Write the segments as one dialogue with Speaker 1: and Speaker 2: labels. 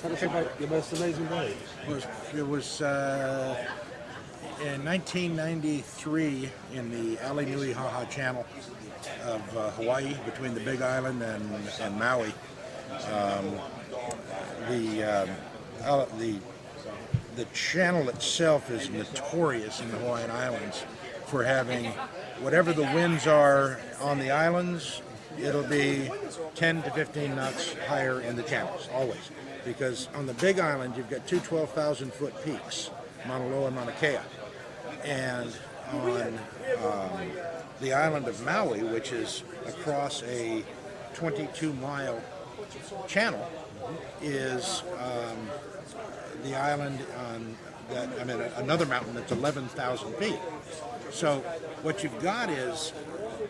Speaker 1: Tell us about your most amazing day.
Speaker 2: It was in 1993 in the Ali Nui Haha Channel of Hawaii, between the Big Island and Maui. Um, the channel itself is notorious in the Hawaiian Islands for having whatever the winds are on the islands. It'll be 10 to 15 knots higher in the channels, always. Because on the Big Island, you've got two 12,000-foot peaks, Mauna Loa and Mauna Kea. And on the island of Maui, which is across a 22-mile channel, is the island on another mountain that's 11,000 feet. So what you've got is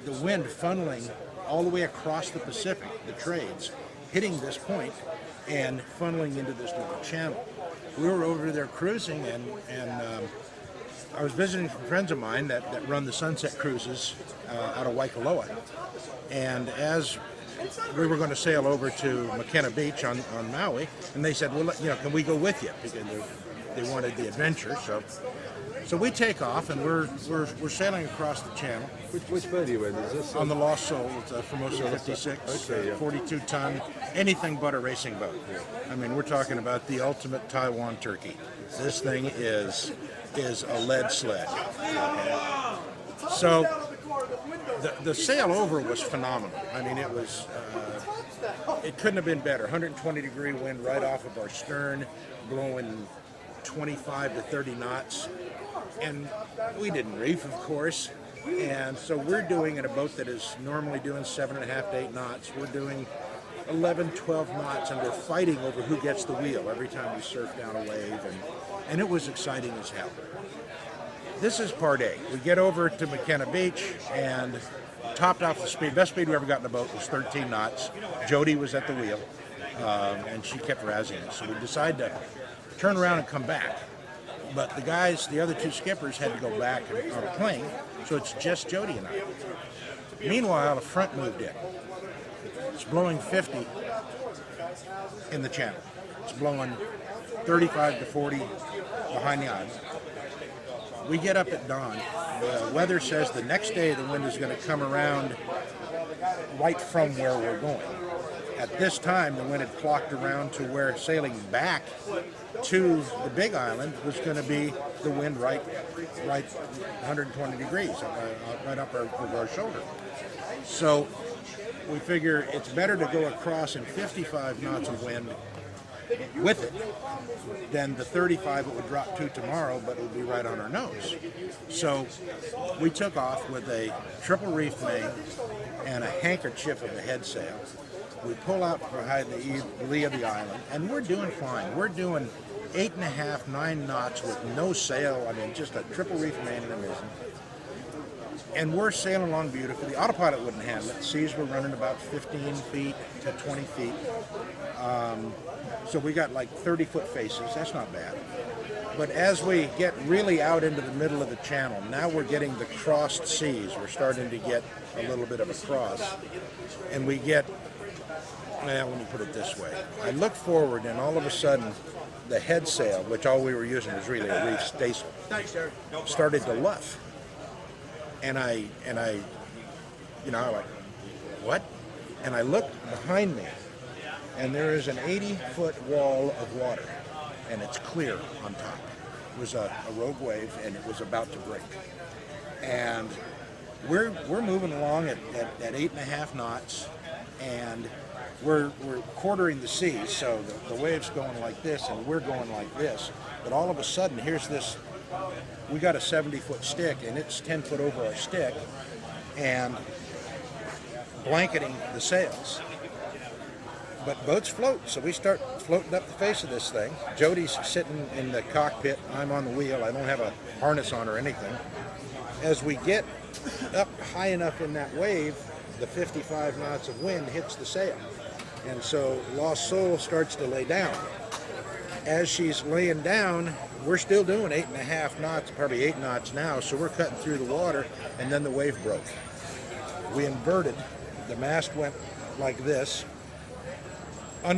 Speaker 2: the wind funneling all the way across the Pacific, the trades, hitting this point and funneling into this little channel. We were over there cruising, and I was visiting some friends of mine that run the Sunset Cruises out of Waikoloa. And as we were going to sail over to McKenna Beach on Maui, and they said, well, can we go with you? Because they wanted the adventure. So we take off, and we're sailing across the channel.
Speaker 1: Which boat are you in? Is this
Speaker 2: on the Lost Soul? It's a Formosa 56,
Speaker 1: okay, yeah.
Speaker 2: 42-ton, anything but a racing boat. I mean, we're talking about the ultimate Taiwan turkey. This thing is a lead sled. So the sail over was phenomenal. I mean, it couldn't have been better. 120-degree wind right off of our stern, blowing 25 to 30 knots. And we didn't reef, of course. And so we're doing, in a boat that is normally doing 7.5 to 8 knots, we're doing 11, 12 knots, and we're fighting over who gets the wheel every time we surf down a wave. And it was exciting as hell. This is part A. We get over to McKenna Beach and topped off the speed. Best speed we ever got in the boat was 13 knots. Jody was at the wheel, and she kept razzing us. So we decided to turn around and come back. But the other two skippers had to go back on a plane, so it's just Jody and I. Meanwhile, the front moved in. It's blowing 50 in the channel. It's blowing 35 to 40 behind the island. We get up at dawn. The weather says the next day the wind is going to come around right from where we're going. At this time, the wind had clocked around to where sailing back to the Big Island was going to be the wind right 120 degrees, right up our shoulder. So we figure it's better to go across in 55 knots of wind with it than the 35 it would drop to tomorrow, but it would be right on our nose. So we took off with a triple reef main and a handkerchief of a head sail. We pull out behind the lee of the island, and we're doing fine. We're doing 8.5, 9 knots with no sail. I mean, just a triple reef main and a mizzen. And we're sailing along beautifully. The autopilot wouldn't handle it. The seas were running about 15 feet to 20 feet. So we got like 30-foot faces. That's not bad. But as we get really out into the middle of the channel, now we're getting the crossed seas. We're starting to get a little bit of a cross. And we get, well, let me put it this way. I look forward, and all of a sudden, the head sail, which all we were using was really a reef staysail, started to luff. And I like, what? And I look behind me, and there is an 80-foot wall of water, and it's clear on top. It was a rogue wave, and it was about to break. And we're moving along at 8.5 knots, and we're quartering the seas, so the wave's going like this, and we're going like this. But all of a sudden, here's this. We got a 70-foot stick, and it's 10 foot over our stick, and blanketing the sails. But boats float, so we start floating up the face of this thing. Jody's sitting in the cockpit. I'm on the wheel. I don't have a harness on or anything. As we get up high enough in that wave, the 55 knots of wind hits the sail. And so Lost Soul starts to lay down. As she's laying down, we're still doing 8.5 knots, probably 8 knots now, so we're cutting through the water, and then the wave broke. We inverted. The mast went like this, I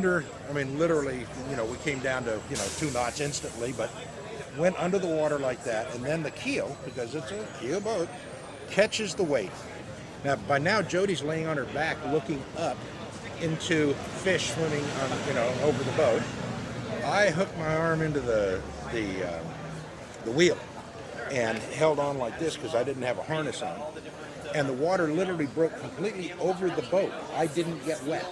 Speaker 2: mean, literally, you know, we came down to, you know, 2 knots instantly, but went under the water like that. And then the keel, because it's a keel boat, catches the weight. Now, by now, Jody's laying on her back looking up into fish swimming on, you know, over the boat. I hooked my arm into the wheel and held on like this because I didn't have a harness on. And the water literally broke completely over the boat. I didn't get wet.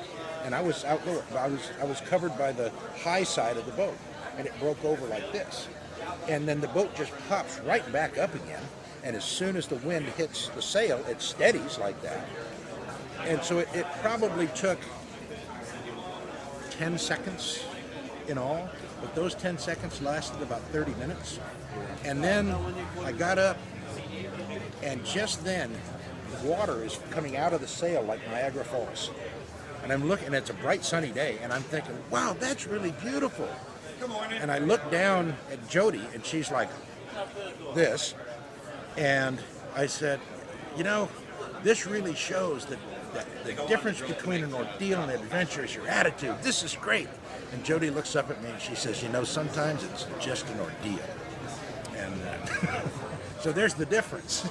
Speaker 2: And I was outdoor. I was covered by the high side of the boat. And it broke over like this. And then the boat just pops right back up again. And as soon as the wind hits the sail, it steadies like that. And so it probably took 10 seconds in all. But those 10 seconds lasted about 30 minutes. And then I got up, and just then, water is coming out of the sail like Niagara Falls. And I'm looking, and it's a bright sunny day, and I'm thinking, wow, that's really beautiful. And I look down at Jody, and she's like this. And I said, you know, this really shows that the difference between an ordeal and an adventure is your attitude. This is great. And Jody looks up at me and she says, you know, sometimes it's just an ordeal. And so there's the difference.